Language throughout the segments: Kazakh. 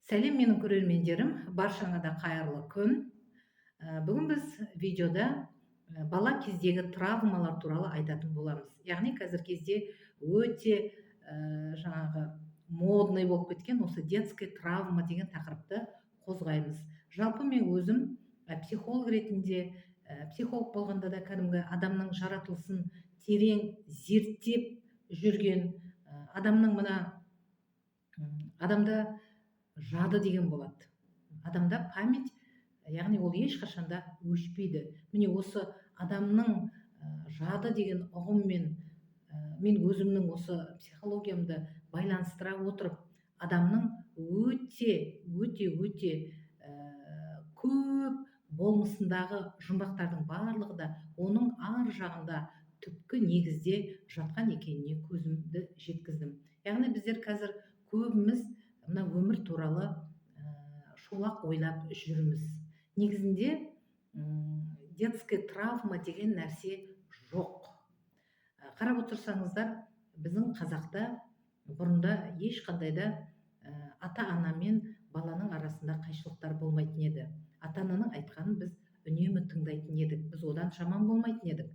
Сәлем менің көрермендерім, баршаңа да қайырлы күн. Бүгін біз видеода бала кездегі травмалар туралы айтатын боламыз. Яғни қазір кезде өте жаңағы модный болып кеткен осы детская травма деген тақырыпты қозғаймыз. Жалпы мен өзім психолог ретінде, психолог болғанда да кәдімгі адамның жаратылысын терең зерттеп жүрген адамның мына адамда жады деген болады. Адамда память, яғни ол ешқашанда өшпейді. Міне осы адамның жады деген ұғыммен мен өзімнің осы психологиямды байланыстыра отырып, адамның өте көп болмысындағы жұмбақтардың барлығы да оның ар жағында түпкі негізде жатқан екеніне көзімді жеткіздім. Яғни біздер қазір көбіміз мына өмір туралы шолақ ойлап жүрміз. Негізінде детская травма деген нәрсе жоқ. Қарап отырсаңыздар, біздің қазақта бұрында ешқандай да ата-ана мен баланың арасында қайшылықтар болмайтын еді. Ата-ананың айтқанын біз үнемі тыңдайтын едік, біз одан жаман болмайтын едік.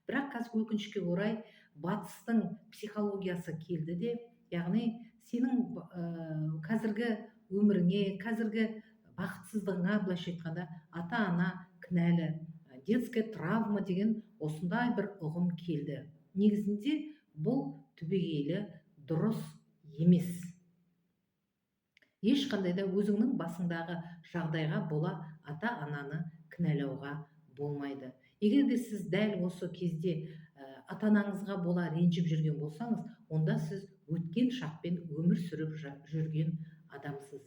Бірақ қазір өкінішке орай батыстың психологиясы келді де, яғни сенің қазіргі өміріңе, қазіргі бақытсыздығыңа былайша айтқанда ата-ана кінәлі. Детская травма деген осындай бір ұғым келді. Негізінде бұл түбегейлі дұрыс емес. Ешқандай да өзіңнің басыңдағы жағдайға бола ата-ананы кінәлауға болмайды. Егер де сіз дәл осы кезде ата-анаңызға бола ренжіп жүрген болсаңыз, онда сіз өткен шақпен өмір сүріп жүрген адамсыз.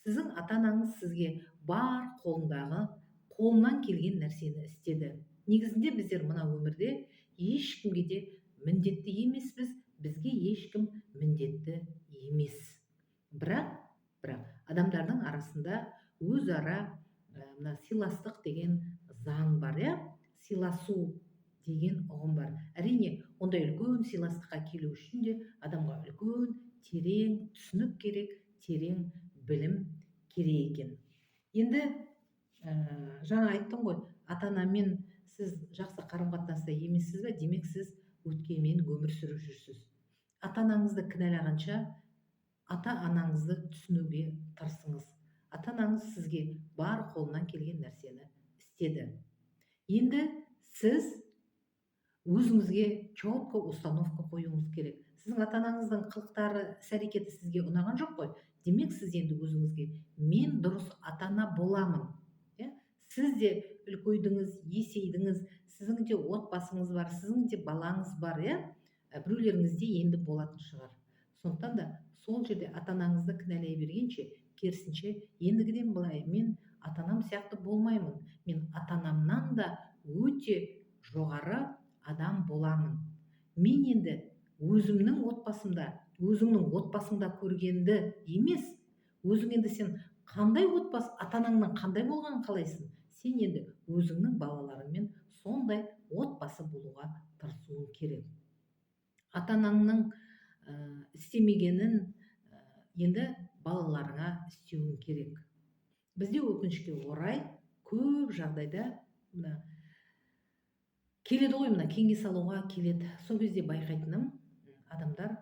Сіздің ата-анаңыз сізге бар қолынан келген нәрсені істеді. Негізінде біздер мына өмірде ешкімге де міндетті емеспіз, бізге ешкім міндетті емес. Бірақ адамдардың арасында өзара мына сыйластық деген заң бар, сыйласу деген ұғым бар. Әрине, ондай үлкен сыйластыққа келу үшін де адамға үлкен терең түсінік керек, терең білім керек екен. Енді жаңа айттым ғой, ата-анамен сіз жақсы қарым-қатынаста емессіз бе, демек сіз өткенмен өмір сүріп жүрсіз. Ата-анаңызды кінәлағанша, ата-анаңызды түсінуге тырысыңыз. Ата-анаңыз сізге бар қолынан келген нәрсені істеді. Енді сіз өзіңізге четко установка қоюыңыз керек. Сіздің ата-анаңыздың қылықтары, іс-әрекеті сізге ұнаған жоқ қой. Демек сіз енді өзіңізге мен дұрыс ата-ана боламын. Сіз де үлкейдіңіз, есейдіңіз, сіздің де отбасыңыз бар, сіздің де балаңыз бар, біреулеріңізде енді болатын шығар. Сондықтан да сол жерде ата-анаңызды кінәлай бергенше, керісінше, ендігіден былай мен ата-анам сияқты болмаймын. Мен ата-анамнан да өте жоғары адам боламын. Мен енді өзімнің отбасымда, өзіңнің отбасыңда көргенді емес, өзің енді сен қандай отбасы, ата-анаңның қандай болғанын қалайсың, сен енді өзіңнің балаларыңмен сондай отбасы болуға тырысуың керек. Ата-анаңның істемегенін енді балаларыңа істеуің керек. Бізде өкінішке орай көп жағдайда келеді ғой, кеңес алуға келеді. Сол кезде байқайтыным, адамдар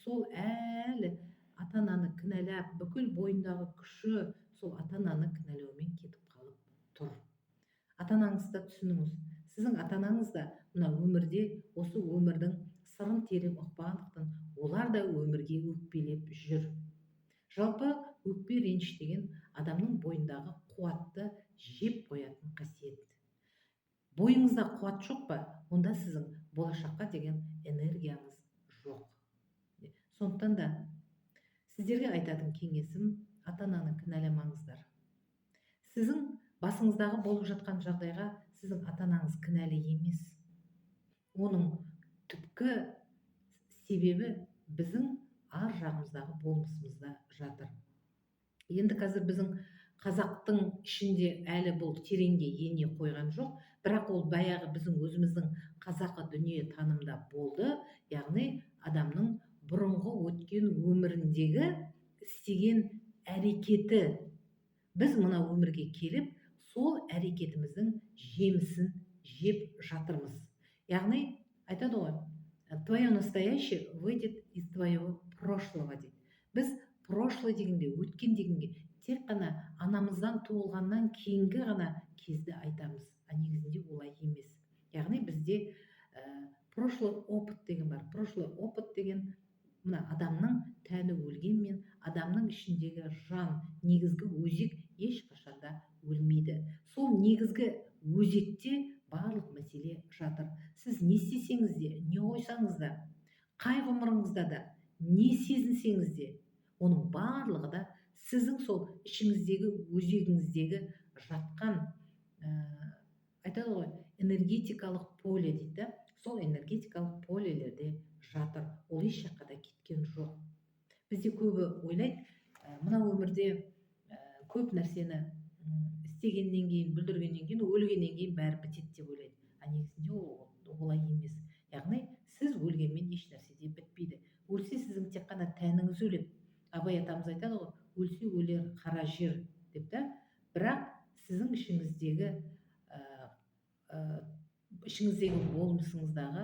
сол әлі ата-ананы кінәлап, бүкіл бойындағы күші сол ата-ананы кінәлаумен кетіп қалып тұр. Ата-анаңызды түсініңіз. Сіздің ата-анаңыз да мына өмірде, осы өмірдің сырын терең ұқпағандықтан, олар да өмірге өкпелеп жүр. Жалпы өкпе реніш деген адамның бойындағы қуатты жеп қоятын қасиет. Бойыңызда қуат жоқ па, онда сіздің болашаққа деген энергияңыз жоқ. Сондықтан да сіздерге айтатын кеңесім, ата-ананы кінәламаңыздар. Сіздің басыңыздағы болып жатқан жағдайға сіздің ата-анаңыз кінәлі емес. Оның түпкі себебі біздің ар жағымыздағы болмысымызда жатыр. Енді қазір біздің қазақтың ішінде әлі бұл тереңге ене қойған жоқ, бірақ ол баяғы біздің өзіміздің қазақы дүние танымда болды. Яғни адамның бұрынғы өткен өміріндегі істеген әрекеті. Біз мына өмірге келіп, сол әрекетіміздің жемісін жеп жатырмыз. Яғни айтады ғой, твое настоящее выйдет из твоего прошлого дейді. Біз прошлый дегенге, өткен дегенге тек қана анамыздан туылғаннан кейінгі ғана кезді айтамыз. А негізінде олай емес. Яғни бізде прошлый опыт деген бар. Прошлый опыт деген мына адамның тәні өлгенмен, адамның ішіндегі жан, негізгі өзек ешқашанда өлмейді. Сол негізгі өзекте барлық мәселе жатыр. Сіз не істесеңіз де, не қойсаңыз да, қай ғұмырыңызда да, не сезінсеңіз де, оның барлығы да сіздің сол ішіңіздегі, өзегіңіздегі жатқан, айтады ғой, энергетикалық поле дейді. Сол энергетикалық полелерде жатыр. Ол еш жаққа да кеткен жоқ. Бізде көбі ойлайды, мына өмірде көп нәрсені істегеннен кейін, бүлдіргеннен кейін, өлгеннен кейін бәрі бітеді деп ойлайды. А негізінде олай емес. Яғни сіз өлгенмен еш нәрсе де бітпейді. Өлсе сіздің тек қана тәніңіз өледі. Абай атамыз айтады ғой, өлсе өлер қара жер деп та. Бірақ сіздің ішіңіздегі болмысыңыздағы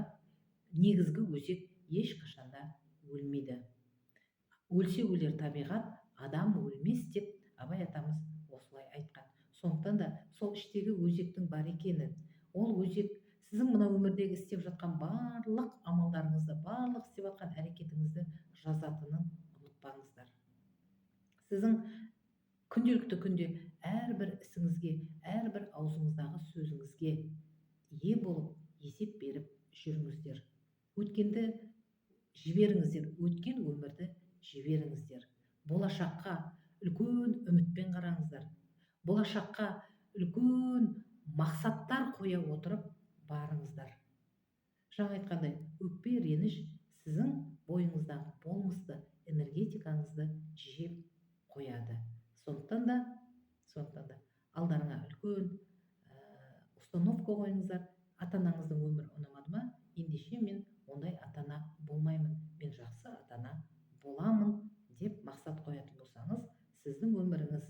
негізгі өзек ешқашанда өлмейді. Өлсе өлер табиғат, адам өлмес деп Абай атамыз осылай айтқан. Сондықтан да сол іштегі өзектің бар екенін, ол өзек сіздің мына өмірдегі істеп жатқан барлық амалдарыңызды, барлық істеп жатқан әрекетіңізді жазатынын ұмытпаңыздар. Сіздің күнделікті күнде әрбір ісіңізге, әрбір аузыңыздағы сөзіңізге ие болып, есеп беріп жүріңіздер. Өткенді жіберіңіздер, өткен өмірді жіберіңіздер. Болашаққа үлкен үмітпен қараңыздар. Болашаққа үлкен мақсаттар қоя отырып барыңыздар. Жаңа айтқандай, өкпе реніш сіздің бойыңыздағы болмысты, энергетикаңызды жеп қояды. Сондықтан да алдарыңа үлкен установка қойыңыздар. Ата-анаңыздың өмірі ұнамады ма? Ендеше мен ондай ата-ана болмаймын, мен жақсы ата-ана боламын деп мақсат қоятын болсаңыз, сіздің өміріңіз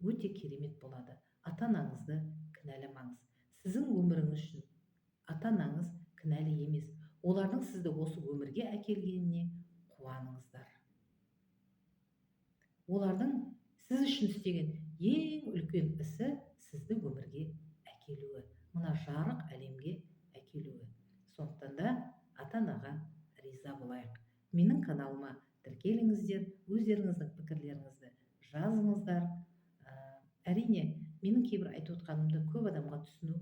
өте керемет болады. Ата-анаңызды кінәламаңыз. Сіздің өміріңіз үшін ата-анаңыз кінәлі емес. Олардың сізді осы өмірге әкелгеніне қуаныңыздар. Олардың сіз үшін істеген ең үлкен ісі сізді өмірге әкелуі, мына жарық әлемге әкелуі. Сондықтан да ата-анаға риза болайық. Менің каналыма тіркеліңіздер, өздеріңіздің пікірлеріңізді жазыңыздар. Әрине, менің кейбір айтып отқанымды көп адамға түсіну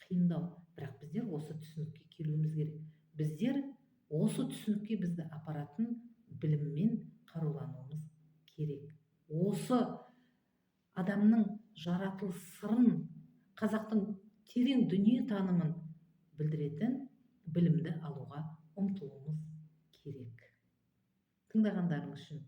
қиындау, бірақ біздер осы түсінікке келуіміз керек. Біздер осы түсінікке бізді апаратын біліммен қарулануымыз керек. Осы адамның жаратылыс сырын, қазақтың терең дүние танымын білдіретін білімді алуға ұмтылуымыз керек. Тыңдағандарыңыз үшін